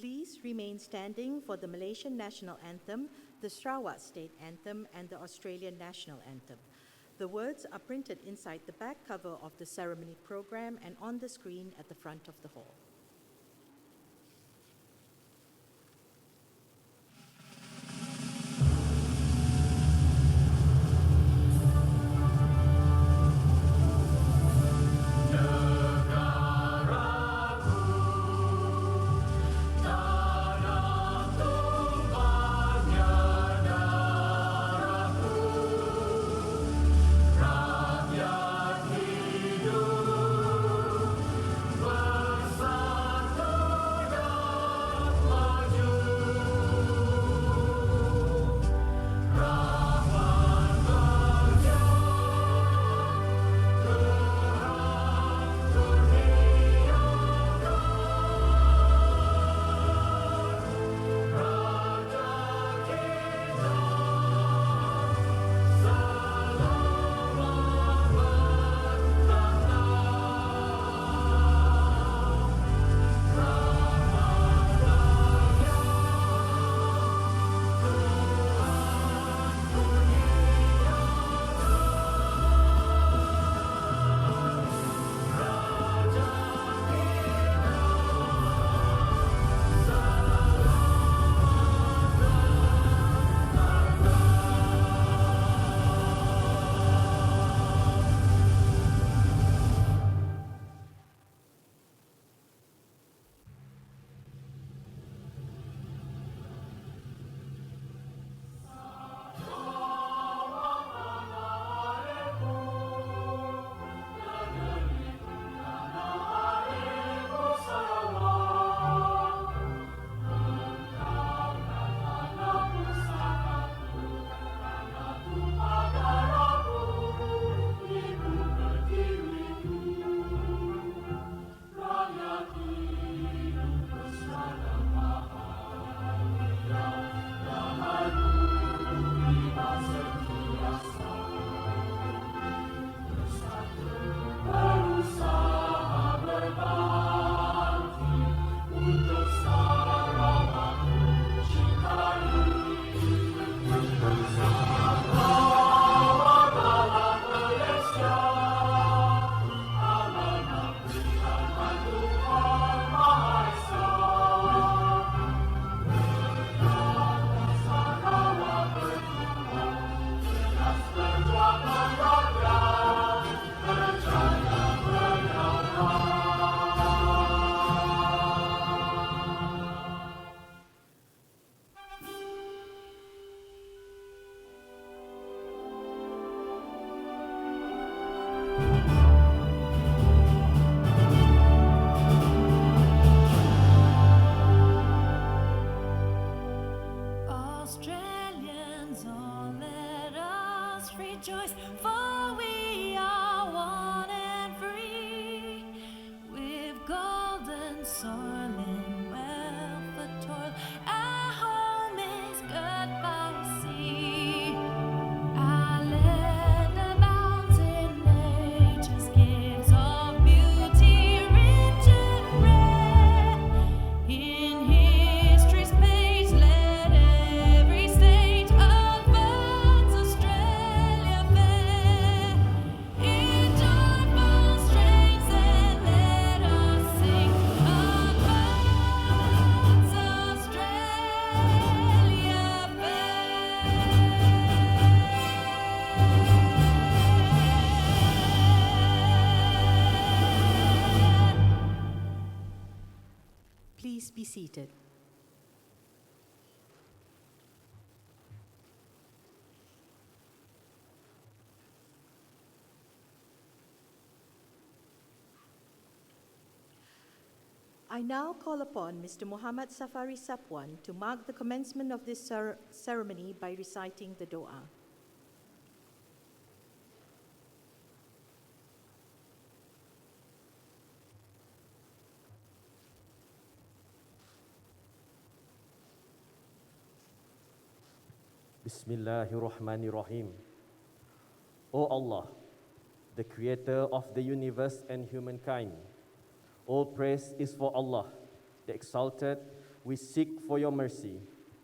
Please remain standing for the Malaysian National Anthem, the Sarawak State Anthem, and the Australian National Anthem. The words are printed inside the back cover of the ceremony program and on the screen at the front of the hall. rejoice, for we are one and free, with golden soil and wealth of toil. Our home is good by sea. Our land abounds in nature's gifts of beauty, rich and rare. In history's page, let every state advance Australia fair. In joyful strains, then let us sing, advance Australia fair. Please be seated. I now call upon Mr. Muhammad Safari Sapwan to mark the commencement of this ceremony by reciting the Dua. Bismillahirrahmanirrahim. O Allah, the creator of the universe and humankind, all praise is for Allah, the exalted, we seek for your mercy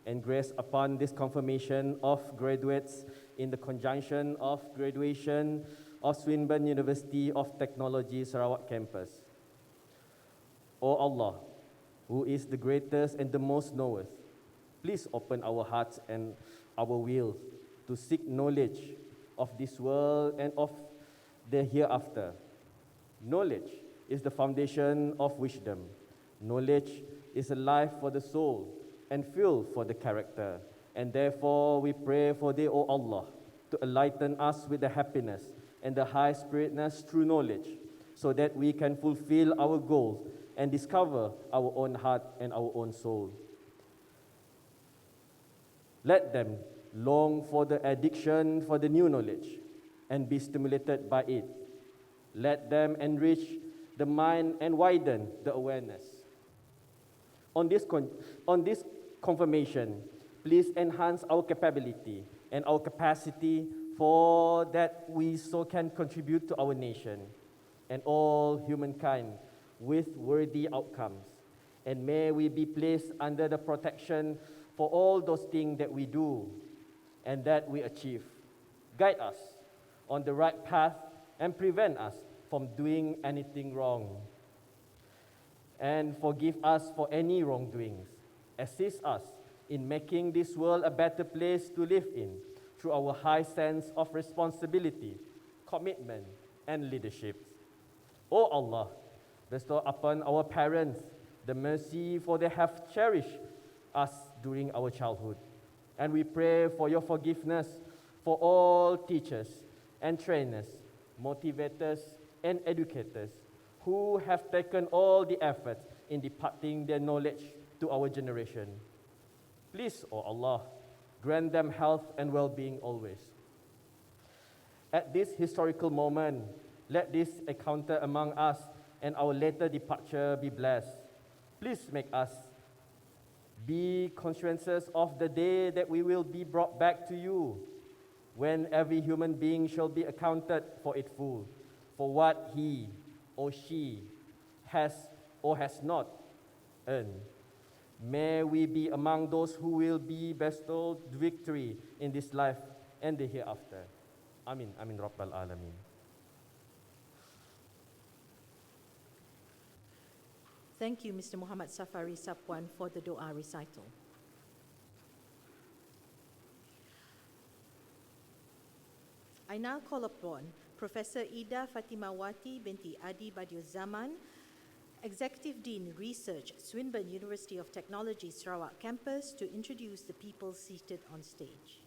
and grace upon this confirmation of graduates in the conjunction of graduation of Swinburne University of Technology Sarawak campus. O Allah, who is the greatest and the most knoweth, please open our hearts and our will to seek knowledge of this world and of the hereafter. Knowledge is the foundation of wisdom. Knowledge is a life for the soul and fuel for the character. And therefore we pray for thee, O Allah, to enlighten us with the happiness and the high spiritedness through knowledge, so that we can fulfill our goals and discover our own heart and our own soul. Let them long for the addiction for the new knowledge and be stimulated by it. Let them enrich the mind and widen the awareness. On this confirmation, please enhance our capability and our capacity for that we so can contribute to our nation and all humankind with worthy outcomes. And may we be placed under the protection for all those things that we do and that we achieve. Guide us on the right path and prevent us from doing anything wrong. And forgive us for any wrongdoings. Assist us in making this world a better place to live in through our high sense of responsibility, commitment, and leadership. O Allah, bestow upon our parents the mercy, for they have cherished us during our childhood. And we pray for your forgiveness for all teachers and trainers, motivators and educators who have taken all the effort in imparting their knowledge to our generation. Please, O Allah, grant them health and well-being always. At this historical moment, let this encounter among us and our later departure be blessed. Please make us be conscientious of the day that we will be brought back to you, when every human being shall be accounted for it full, for what he or she has or has not earned. May we be among those who will be bestowed victory in this life and the hereafter. Amin. Amin Rabbal Alameen. Thank you, Mr. Muhammad Safari Sapwan, for the Dua recital. I now call upon Professor Ida Fatimawati binti Adi Badiuzzzaman, Executive Dean Research, Swinburne University of Technology, Sarawak campus, to introduce the people seated on stage.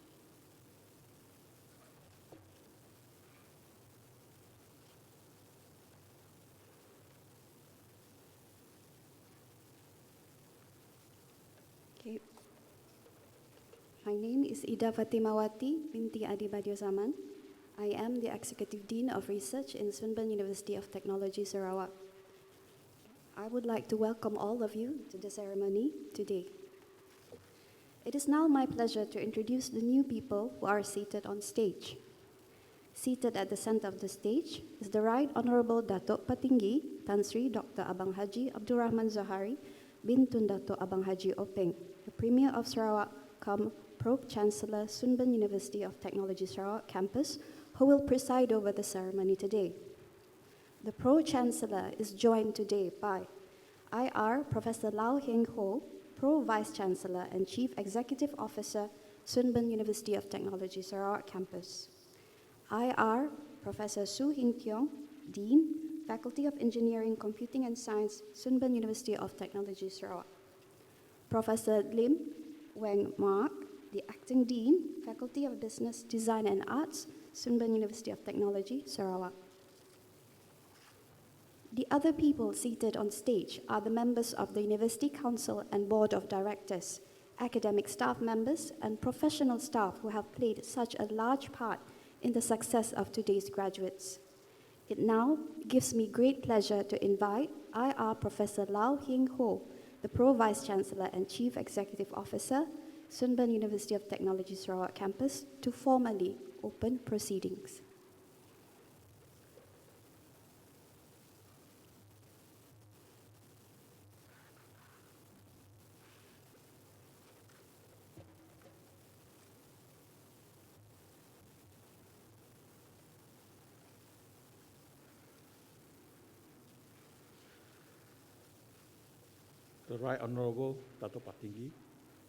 Okay. My name is Ida Fatimawati binti Adi Badiuzzzaman. I am the Executive Dean of Research in Swinburne University of Technology, Sarawak. I would like to welcome all of you to the ceremony today. It is now my pleasure to introduce the new people who are seated on stage. Seated at the center of the stage is the Right Honourable Datuk Patinggi, Tan Sri Dr. Abang Haji Abdul Rahman Zohari bin Tun Datuk Abang Haji Openg, the Premier of Sarawak, come Pro-Chancellor, Swinburne University of Technology, Sarawak campus, who will preside over the ceremony today. The Pro-Chancellor is joined today by IR Professor Lau Heng Ho, Pro-Vice-Chancellor and Chief Executive Officer, Swinburne University of Technology, Sarawak campus. IR Professor Su Hin Tiong, Dean, Faculty of Engineering, Computing and Science, Swinburne University of Technology, Sarawak. Professor Lim Weng Mark, the Acting Dean, Faculty of Business, Design and Arts, Swinburne University of Technology, Sarawak. The other people seated on stage are the members of the University Council and Board of Directors, academic staff members, and professional staff who have played such a large part in the success of today's graduates. It now gives me great pleasure to invite IR Professor Lau Heng Ho, the Pro-Vice-Chancellor and Chief Executive Officer, Swinburne University of Technology, Sarawak campus, to formally open proceedings. The Right Honourable Datuk Patinggi,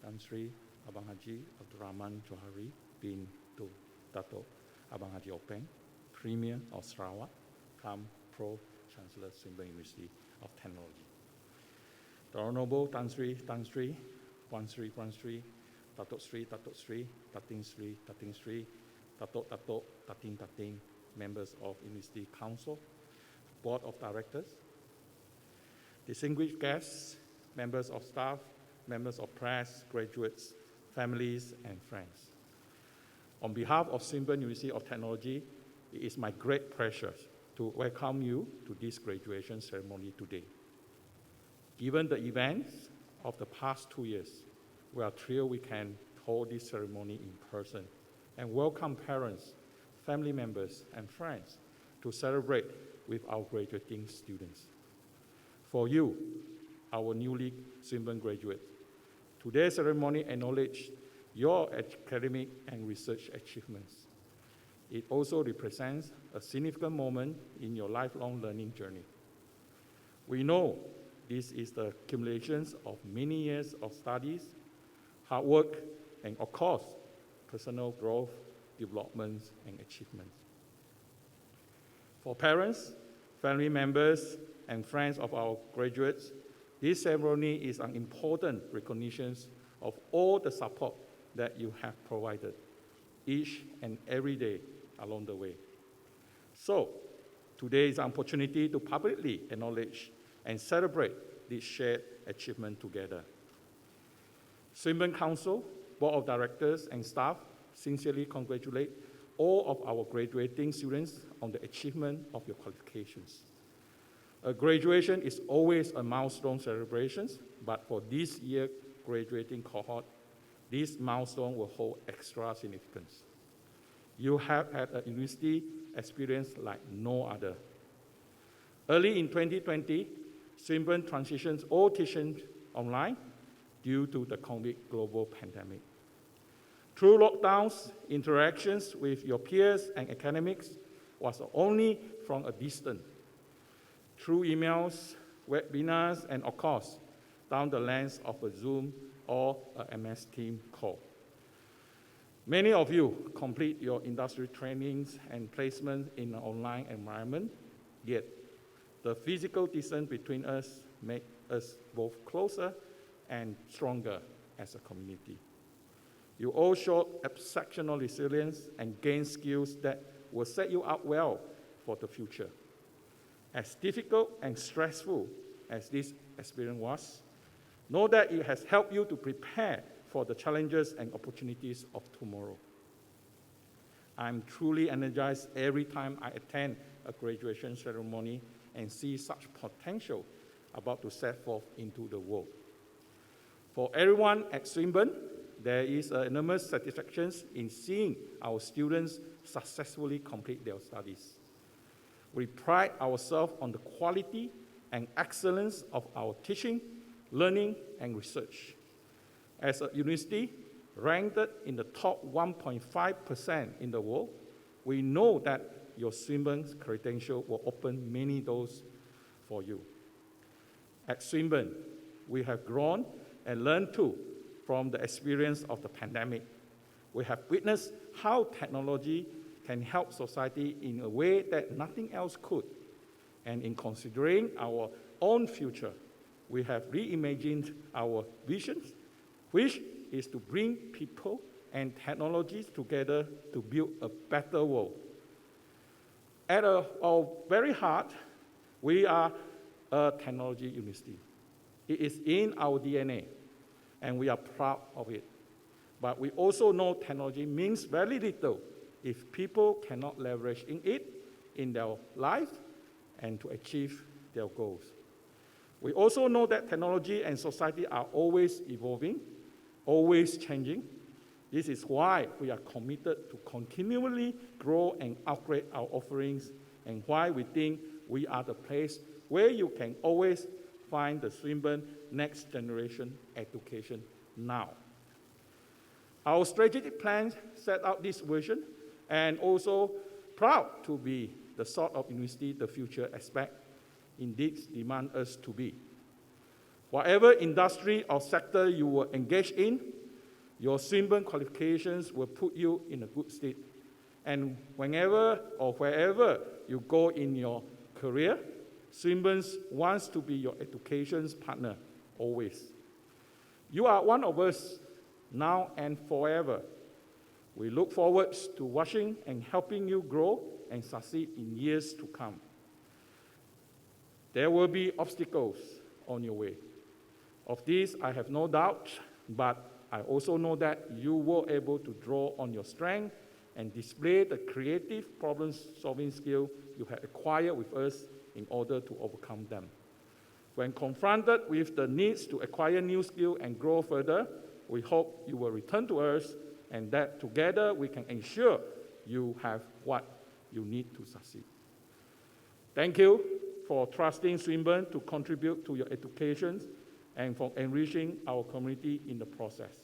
Tan Sri Abang Haji Abdul Rahman Zohari bin Datuk Abang Haji Openg, Premier of Sarawak, come Pro-Chancellor Swinburne University of Technology. The Honourable Tan Sri, Wan Sri, Datuk Sri, Tating Sri, Datuk, Tating, members of University Council, Board of Directors, distinguished guests, members of staff, members of press, graduates, families, and friends. On behalf of Swinburne University of Technology, it is my great pleasure to welcome you to this graduation ceremony today. Given the events of the past 2 years, we are thrilled we can hold this ceremony in person and welcome parents, family members, and friends to celebrate with our graduating students. For you, our newly Swinburne graduates, today's ceremony acknowledges your academic and research achievements. It also represents a significant moment in your lifelong learning journey. We know this is the accumulation of many years of studies, hard work, and of course, personal growth, developments, and achievements. For parents, family members, and friends of our graduates, this ceremony is an important recognition of all the support that you have provided each and every day along the way. So, today is an opportunity to publicly acknowledge and celebrate this shared achievement together. Swinburne Council, Board of Directors, and staff sincerely congratulate all of our graduating students on the achievement of your qualifications. A graduation is always a milestone celebration, but for this year's graduating cohort, this milestone will hold extra significance. You have had a university experience like no other. Early in 2020, Swinburne transitioned all teaching online due to the COVID global pandemic. Through lockdowns, interactions with your peers and academics was only from a distance. Through emails, webinars, and of course, down the lens of a Zoom or a MS Team call. Many of you complete your industry trainings and placements in an online environment, yet the physical distance between us makes us both closer and stronger as a community. You all showed exceptional resilience and gained skills that will set you up well for the future. As difficult and stressful as this experience was, know that it has helped you to prepare for the challenges and opportunities of tomorrow. I'm truly energized every time I attend a graduation ceremony and see such potential about to set forth into the world. For everyone at Swinburne, there is an enormous satisfaction in seeing our students successfully complete their studies. We pride ourselves on the quality and excellence of our teaching, learning, and research. As a university ranked in the top 1.5% in the world, we know that your Swinburne's credential will open many doors for you. At Swinburne, we have grown and learned too from the experience of the pandemic. We have witnessed how technology can help society in a way that nothing else could. And in considering our own future, we have reimagined our visions, which is to bring people and technologies together to build a better world. At our very heart, we are a technology university. It is in our DNA, and we are proud of it. But we also know technology means very little if people cannot leverage in it in their life and to achieve their goals. We also know that technology and society are always evolving, always changing. This is why we are committed to continually grow and upgrade our offerings, and why we think we are the place where you can always find the Swinburne next generation education now. Our strategic plan set out this vision, and also proud to be the sort of university the future expects indeed demand us to be. Whatever industry or sector you will engage in, your Swinburne qualifications will put you in a good state. And whenever or wherever you go in your career, Swinburne wants to be your education's partner, always. You are one of us, now and forever. We look forward to watching and helping you grow and succeed in years to come. There will be obstacles on your way. Of this, I have no doubt, but I also know that you were able to draw on your strength and display the creative problem-solving skill you have acquired with us in order to overcome them. When confronted with the needs to acquire new skills and grow further, we hope you will return to us and that together we can ensure you have what you need to succeed. Thank you for trusting Swinburne to contribute to your education and for enriching our community in the process.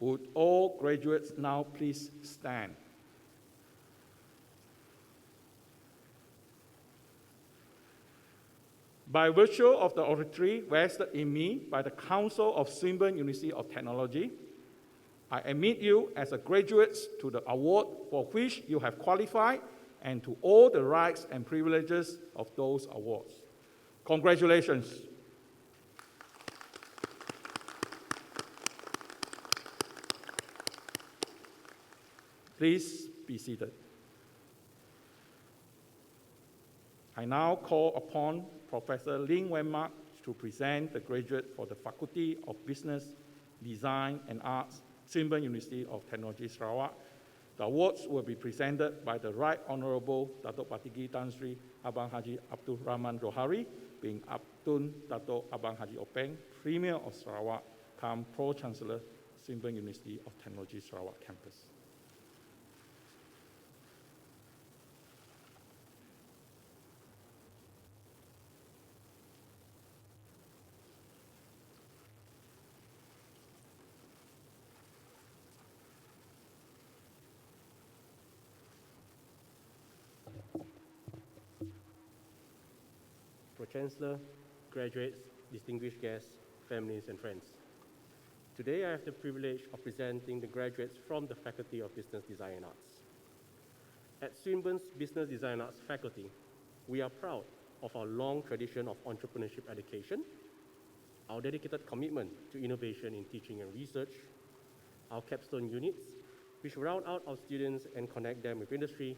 Would all graduates now please stand? By virtue of the authority vested in me by the Council of Swinburne University of Technology, I admit you as a graduate to the award for which you have qualified and to all the rights and privileges of those awards. Congratulations. Please be seated. I now call upon Professor Ling Wenmark to present the graduate for the Faculty of Business, Design and Arts, Swinburne University of Technology, Sarawak. The awards will be presented by the Right Honourable Datuk Patinggi Tan Sri Abang Haji Abdul Rahman Zohari, being Abdul Datuk Abang Haji Openg, Premier of Sarawak, come Pro-Chancellor, Swinburne University of Technology, Sarawak campus. Pro-Chancellor, graduates, distinguished guests, families and friends. Today I have the privilege of presenting the graduates from the Faculty of Business Design and Arts. At Swinburne's Business Design and Arts faculty, we are proud of our long tradition of entrepreneurship education, our dedicated commitment to innovation in teaching and research, our capstone units, which round out our students and connect them with industry,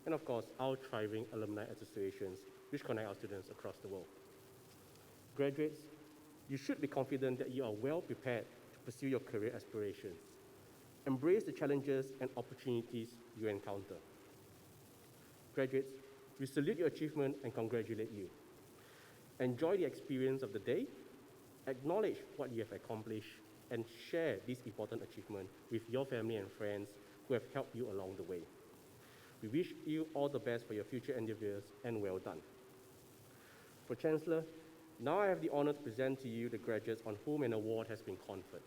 and of course, our thriving alumni associations, which connect our students across the world. Graduates, you should be confident that you are well prepared to pursue your career aspirations. Embrace the challenges and opportunities you encounter. Graduates, we salute your achievement and congratulate you. Enjoy the experience of the day, acknowledge what you have accomplished, and share this important achievement with your family and friends who have helped you along the way. We wish you all the best for your future endeavors and well done. Pro-Chancellor, now I have the honor to present to you the graduates on whom an award has been conferred.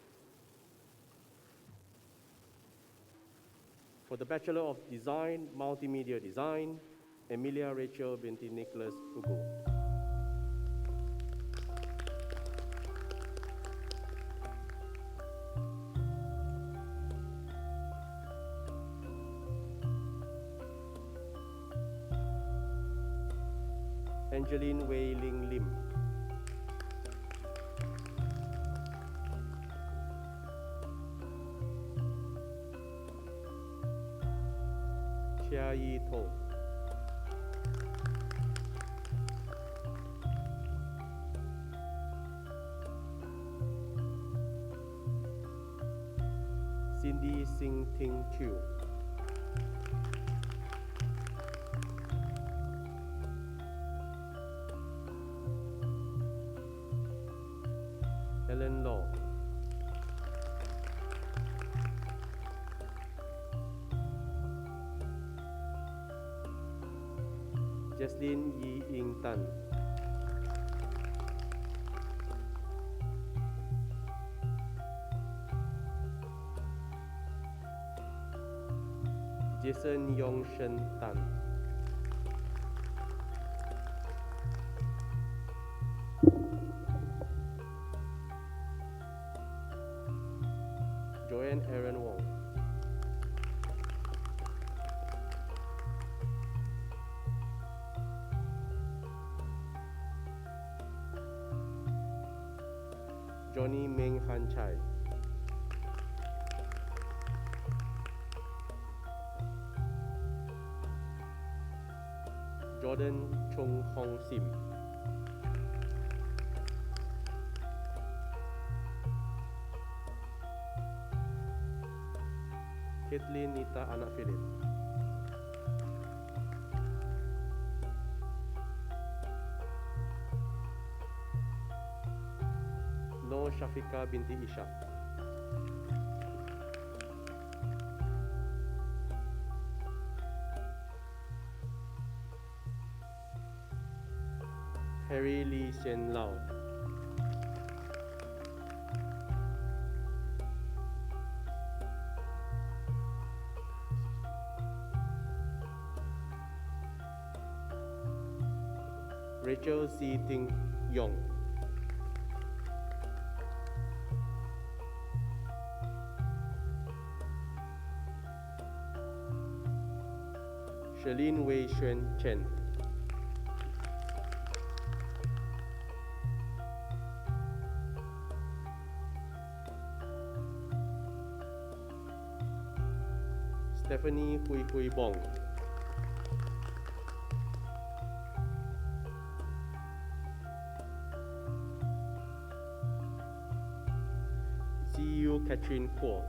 For the Bachelor of Design, Multimedia Design, Emilia Rachel binti Nicholas Hugo. Angeline Wei Ling Lim. Chia Yi To. Cindy Sing Ting Chiu. Helen Law. Jaslyn Yi Ying Tan. Jason Yong Shen Tan. Aaron Wong. Johnny Meng Han Chai. Jordan Chung Hong Sim. Kathleen Nita Anak Philip. Nur Shafika binti Ishak. Harry Lee Sien Lau. Rachel C. Ting Yong. Shalene Wei Xuan Chen. Stephanie Hui Hui Bong. CEO Catherine Kuo.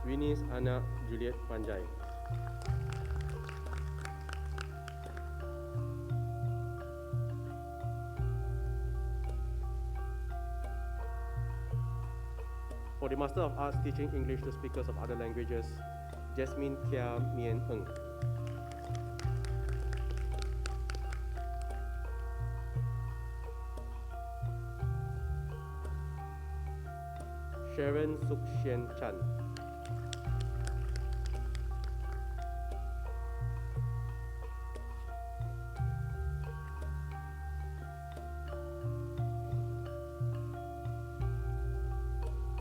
Winis Anna Juliet Panjai. For the Master of Arts teaching English to speakers of other languages, Jasmine Kia Mien Ng. Sharon Suk Sien Chan.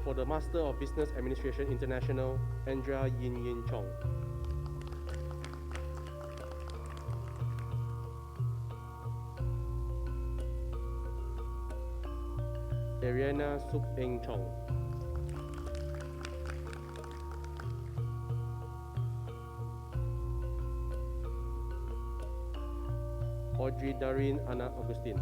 For the Master of Business Administration International, Andrea Yin Yin Chong. Ariana Suk Eng Chong. Audrey Darin Anna Augustine.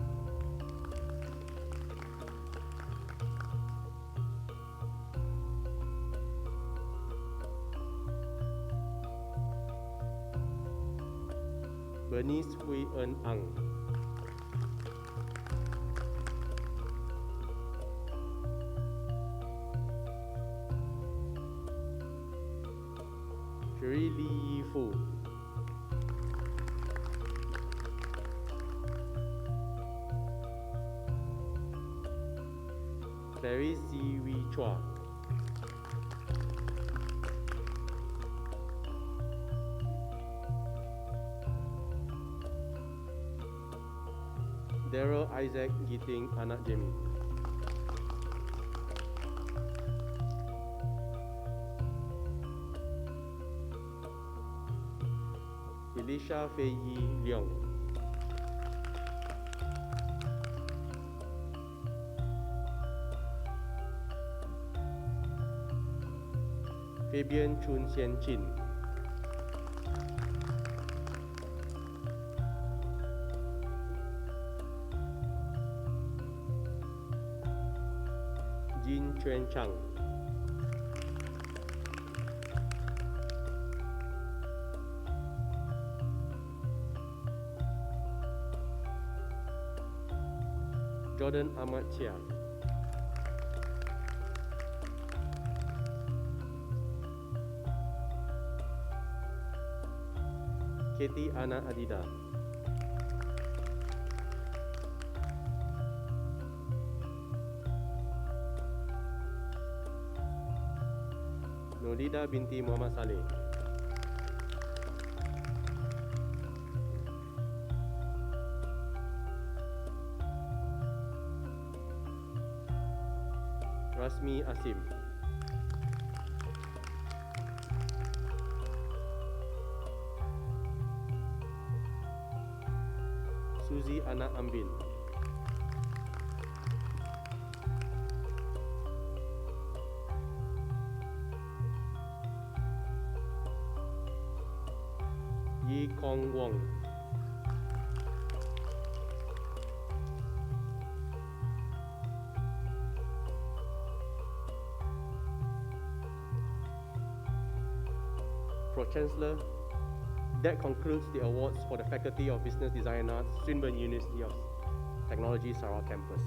Bernice Hui Eun Ang. Sherry Lee Yi Fu. Clarice Si Wee Chua. Daryl Isaac Giting Anak Jamie. Elisha Fei Yi Leong. Fabian Chun Sien Chin. Jin Chuan Chang. Jordan Ahmad Chia. Katie Ana Adida. Nolida binti Muhammad Saleh. Rasmi Asim. Suzy Anak Ambin. Yi Kong Wong. Pro-Chancellor, that concludes the awards for the Faculty of Business Design and Arts, Swinburne University of Technology, Sarawak campus.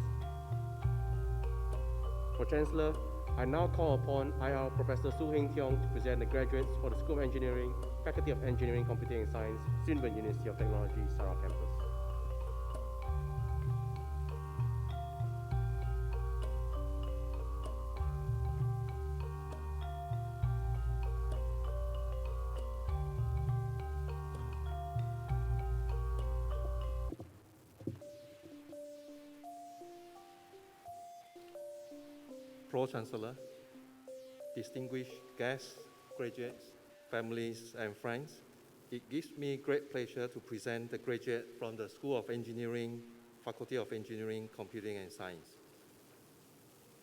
Pro-Chancellor, I now call upon IR Professor Su Heng Tiong to present the graduates for the School of Engineering, Faculty of Engineering, Computing and Science, Swinburne University of Technology, Sarawak campus. Pro-Chancellor, distinguished guests, graduates, families, and friends, it gives me great pleasure to present the graduate from the School of Engineering, Faculty of Engineering, Computing and Science.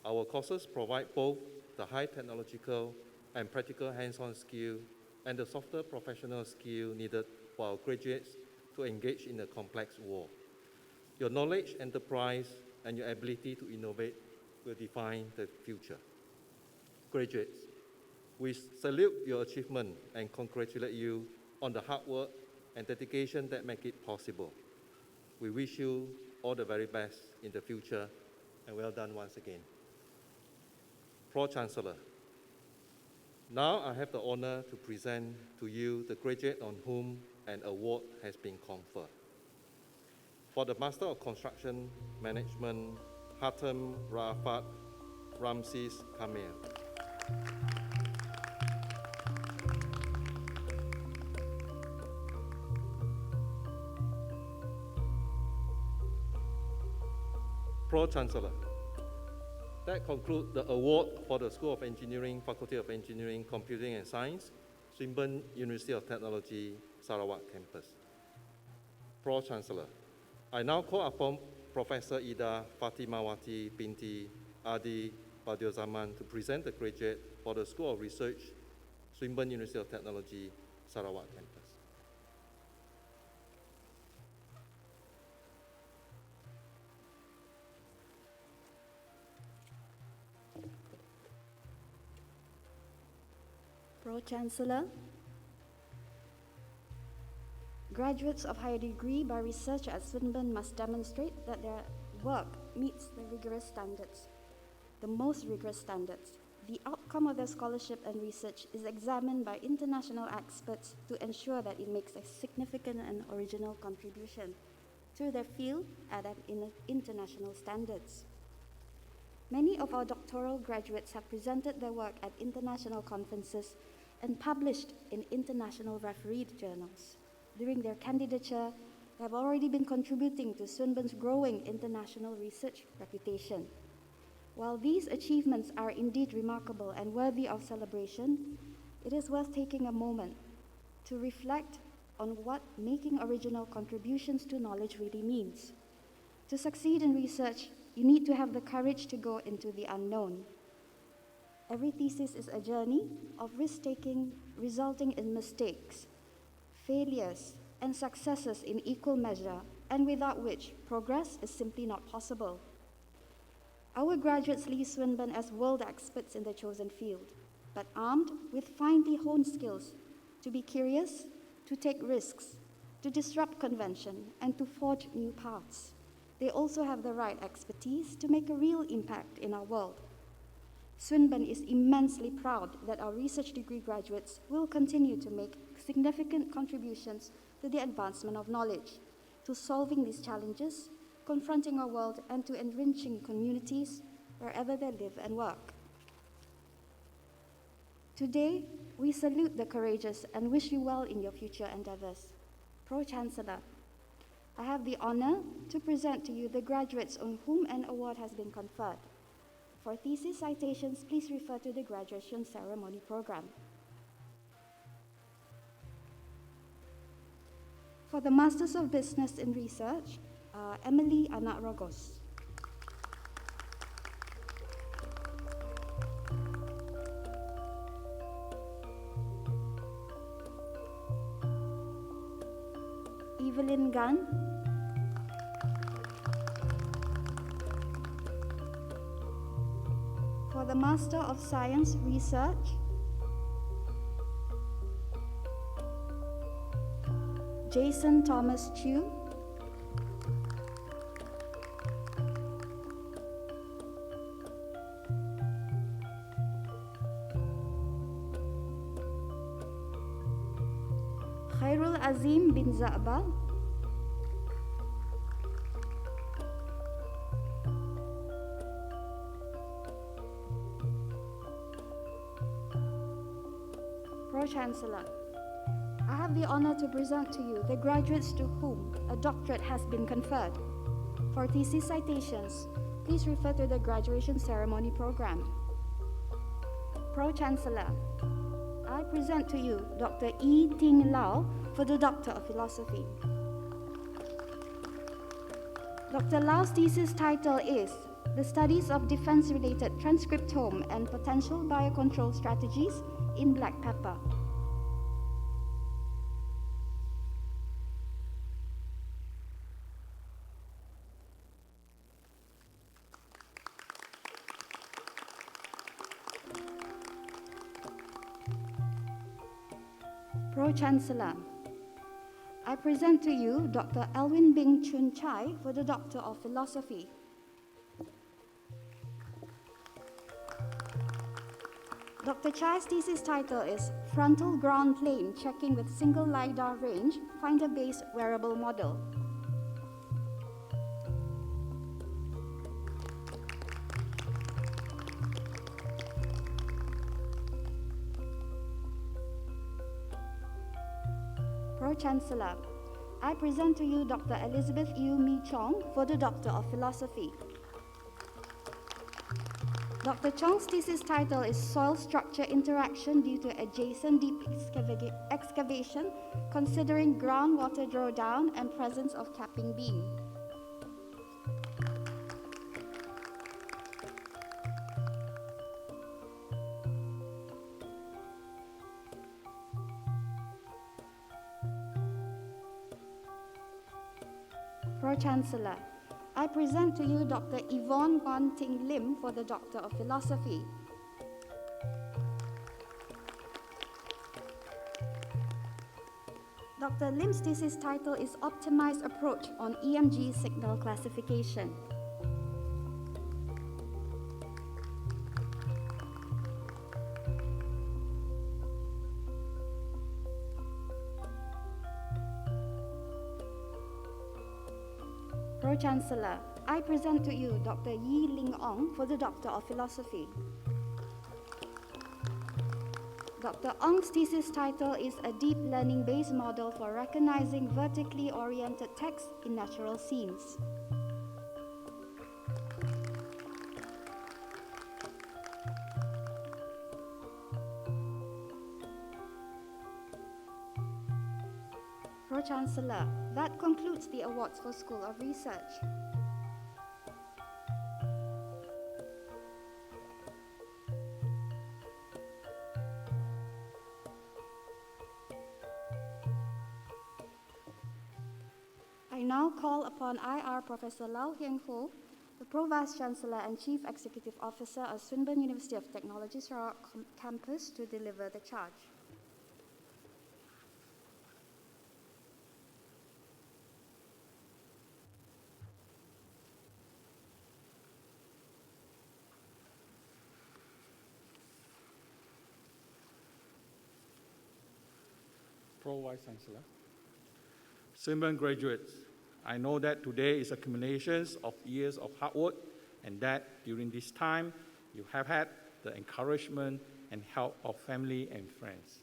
Our courses provide both the high technological and practical hands-on skill and the softer professional skill needed for our graduates to engage in a complex world. Your knowledge, enterprise, and your ability to innovate will define the future. Graduates, we salute your achievement and congratulate you on the hard work and dedication that make it possible. We wish you all the very best in the future, and well done once again. Pro-Chancellor, now I have the honor to present to you the graduate on whom an award has been conferred. For the Master of Construction Management, Hatem Rafat Ramses Kamil. Pro-Chancellor, that concludes the award for the School of Engineering, Faculty of Engineering, Computing and Science, Swinburne University of Technology, Sarawak campus. Pro-Chancellor, I now call upon Professor Ida Fatimawati binti Adi Badiozaman to present the graduate for the School of Research, Swinburne University of Technology, Sarawak campus. Pro-Chancellor, graduates of higher degree by research at Swinburne must demonstrate that their work meets the rigorous standards, the most rigorous standards. The outcome of their scholarship and research is examined by international experts to ensure that it makes a significant and original contribution to their field at international standards. Many of our doctoral graduates have presented their work at international conferences and published in international refereed journals. During their candidature, they have already been contributing to Swinburne's growing international research reputation. While these achievements are indeed remarkable and worthy of celebration, it is worth taking a moment to reflect on what making original contributions to knowledge really means. To succeed in research, you need to have the courage to go into the unknown. Every thesis is a journey of risk-taking resulting in mistakes, failures, and successes in equal measure, and without which progress is simply not possible. Our graduates leave Swinburne as world experts in their chosen field, but armed with finely honed skills to be curious, to take risks, to disrupt convention, and to forge new paths. They also have the right expertise to make a real impact in our world. Swinburne is immensely proud that our research degree graduates will continue to make significant contributions to the advancement of knowledge, to solving these challenges, confronting our world, and to enriching communities wherever they live and work. Today, we salute the courageous and wish you well in your future endeavors. Pro-Chancellor, I have the honor to present to you the graduates on whom an award has been conferred. For thesis citations, please refer to the graduation ceremony program. For the Masters of Business in Research, Emily Anak Rogos. Evelyn Gunn. For the Master of Science Research, Jason Thomas Chu. Khairul Azim bin Za'bal. Pro-Chancellor, I have the honor to present to you the graduates to whom a doctorate has been conferred. For thesis citations, please refer to the graduation ceremony program. Pro-Chancellor, I present to you Dr. E. Ting Lau for the Doctor of Philosophy. Dr. Lau's thesis title is The Studies of Defense-Related Transcriptome and Potential Biocontrol Strategies in Black Pepper. Pro-Chancellor, I present to you Dr. Elwin Bing Chun Chai for the Doctor of Philosophy. Dr. Chai's thesis title is Frontal Ground Plane Checking with Single LiDAR Range Finder-Based Wearable Model. Pro-Chancellor, I present to you Dr. Elizabeth Yu Mi Chong for the Doctor of Philosophy. Dr. Chong's thesis title is Soil Structure Interaction Due to Adjacent Deep Excavation, Considering Groundwater Drawdown and Presence of Capping Beam. Pro-Chancellor, I present to you Dr. Yvonne Wan Ting Lim for the Doctor of Philosophy. Dr. Lim's thesis title is Optimized Approach on EMG Signal Classification. Pro-Chancellor, I present to you Dr. Yi Ling Ong for the Doctor of Philosophy. Dr. Ong's thesis title is a deep learning-based model for recognizing vertically oriented text in natural scenes. Pro-Chancellor, that concludes the awards for School of Research. I now call upon IR Professor Lau Hieng Ho, the Pro-Vice Chancellor and Chief Executive Officer of Swinburne University of Technology Sarawak campus to deliver the charge. Pro-Vice Chancellor. Swinburne graduates, I know that today is a culmination of years of hard work and that during this time you have had the encouragement and help of family and friends.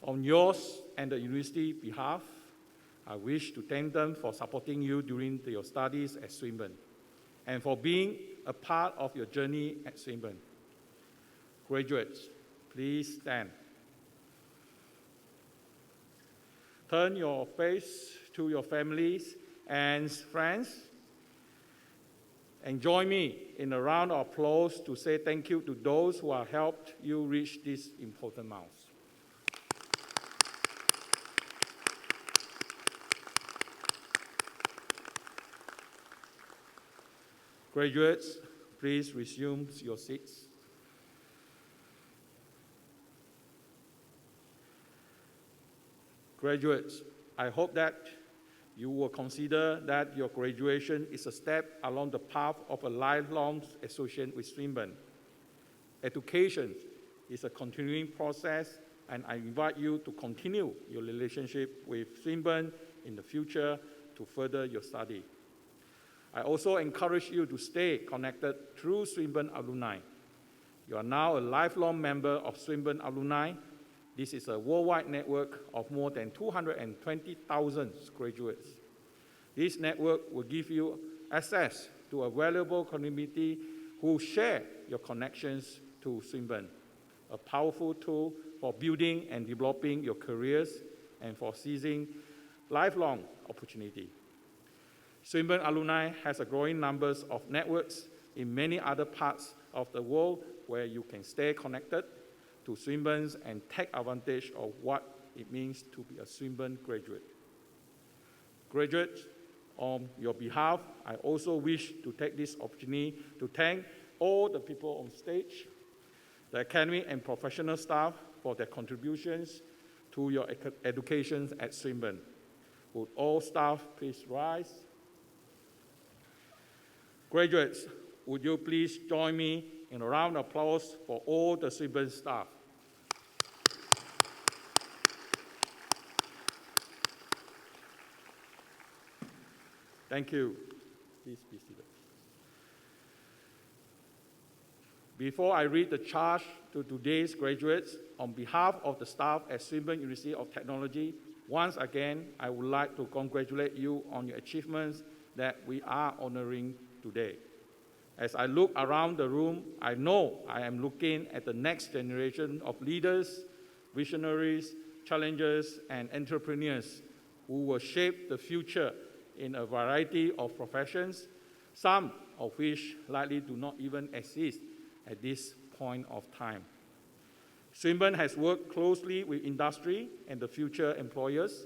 On yours and the university behalf, I wish to thank them for supporting you during your studies at Swinburne and for being a part of your journey at Swinburne. Graduates, please stand. Turn your face to your families and friends and join me in a round of applause to say thank you to those who have helped you reach this important milestone. Graduates, please resume your seats. Graduates, I hope that you will consider that your graduation is a step along the path of a lifelong association with Swinburne. Education is a continuing process, and I invite you to continue your relationship with Swinburne in the future to further your study. I also encourage you to stay connected through Swinburne Alumni. You are now a lifelong member of Swinburne Alumni. This is a worldwide network of more than 220,000 graduates. This network will give you access to a valuable community who share your connections to Swinburne, a powerful tool for building and developing your careers and for seizing lifelong opportunity. Swinburne Alumni has a growing number of networks in many other parts of the world where you can stay connected to Swinburne's and take advantage of what it means to be a Swinburne graduate. Graduates, on your behalf, I also wish to take this opportunity to thank all the people on stage, the academic and professional staff for their contributions to your education at Swinburne. Would all staff please rise? Graduates, would you please join me in a round of applause for all the Swinburne staff? Thank you. Please be seated. Before I read the charge to today's graduates, on behalf of the staff at Swinburne University of Technology, once again, I would like to congratulate you on your achievements that we are honoring today. As I look around the room, I know I am looking at the next generation of leaders, visionaries, challengers, and entrepreneurs who will shape the future in a variety of professions, some of which likely do not even exist at this point of time. Swinburne has worked closely with industry and the future employers,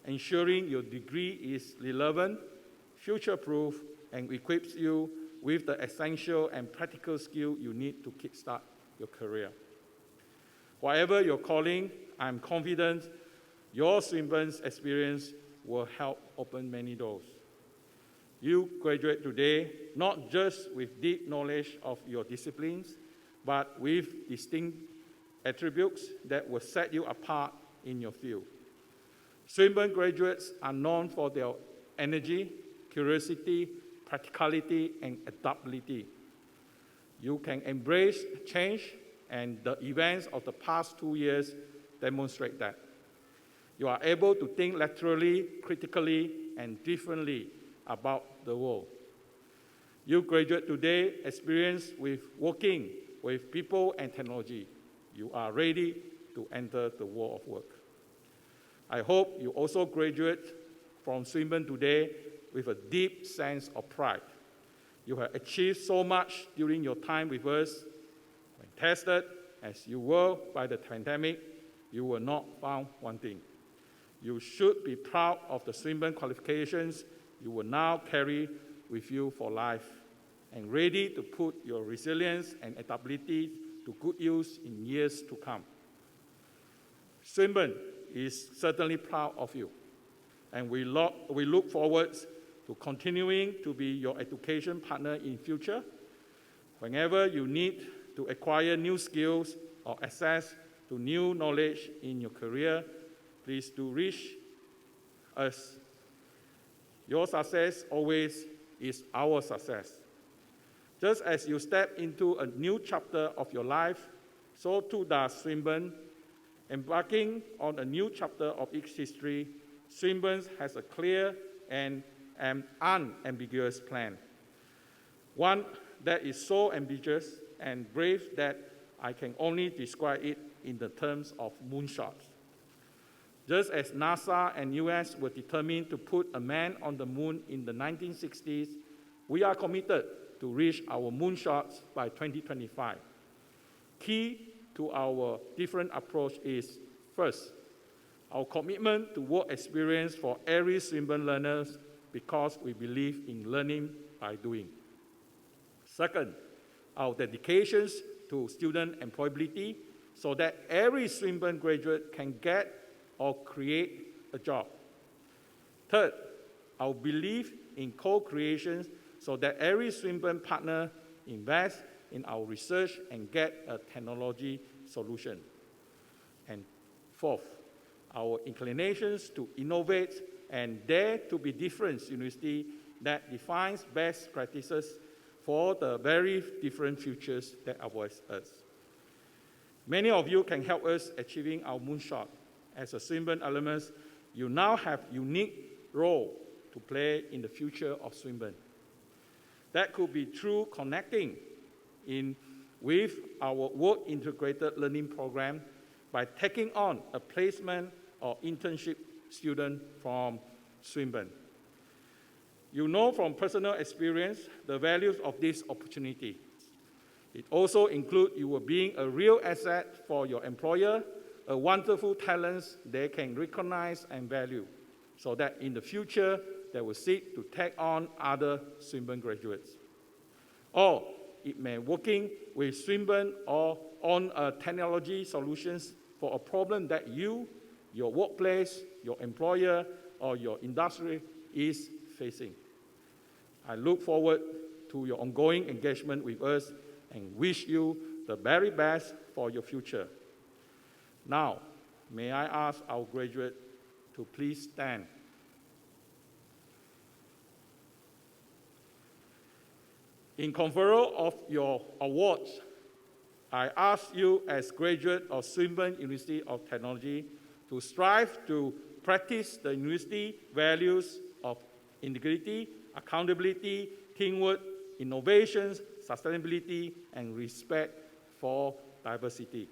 ensuring your degree is relevant, future-proof, and equips you with the essential and practical skill you need to kickstart your career. Whatever your calling, I'm confident your Swinburne's experience will help open many doors. You graduate today not just with deep knowledge of your disciplines, but with distinct attributes that will set you apart in your field. Swinburne graduates are known for their energy, curiosity, practicality, and adaptability. You can embrace change, and the events of the past 2 years demonstrate that. You are able to think laterally, critically, and differently about the world. You graduate today experience with working with people and technology. You are ready to enter the world of work. I hope you also graduate from Swinburne today with a deep sense of pride. You have achieved so much during your time with us. When tested, as you were by the pandemic, you were not found wanting. You should be proud of the Swinburne qualifications you will now carry with you for life and ready to put your resilience and adaptability to good use in years to come. Swinburne is certainly proud of you, and we look forward to continuing to be your education partner in future. Whenever you need to acquire new skills or access to new knowledge in your career, please do reach us. Your success always is our success. Just as you step into a new chapter of your life, so too does Swinburne. Embarking on a new chapter of its history, Swinburne has a clear and unambiguous plan. One that is so ambitious and brave that I can only describe it in the terms of moonshots. Just as NASA and US were determined to put a man on the moon in the 1960s, we are committed to reach our moonshots by 2025. Key to our different approach is, first, our commitment to work experience for every Swinburne learners because we believe in learning by doing. Second, our dedications to student employability so that every Swinburne graduate can get or create a job. Third, our belief in co-creation so that every Swinburne partner invests in our research and get a technology solution. And fourth, our inclinations to innovate and dare to be different university that defines best practices for the very different futures that awaits us. Many of you can help us achieving our moonshot. As a Swinburne alumnus, you now have unique role to play in the future of Swinburne. That could be through connecting with our work integrated learning program by taking on a placement or internship student from Swinburne. You know from personal experience the values of this opportunity. It also includes you being a real asset for your employer, a wonderful talent they can recognize and value, so that in the future they will seek to take on other Swinburne graduates. Or it may working with Swinburne or on technology solutions for a problem that you, your workplace, your employer, or your industry is facing. I look forward to your ongoing engagement with us and wish you the very best for your future. Now, may I ask our graduate to please stand. In conferral of your awards, I ask you as graduate of Swinburne University of Technology to strive to practice the university values of integrity, accountability, teamwork, innovations, sustainability, and respect for diversity.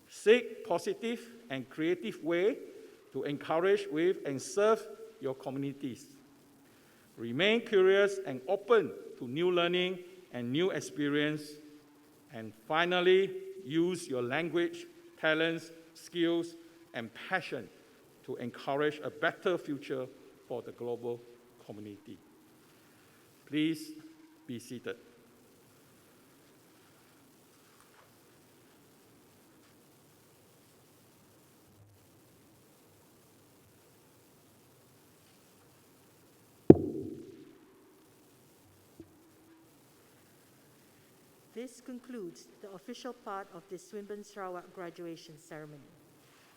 Seek positive and creative way to encourage with and serve your communities. Remain curious and open to new learning and new experience. And finally, use your language, talents, skills, and passion to encourage a better future for the global community. Please be seated. This concludes the official part of the Swinburne Sarawak graduation ceremony.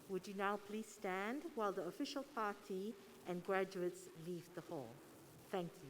Would you now please stand while the official party and graduates leave the hall? Thank you.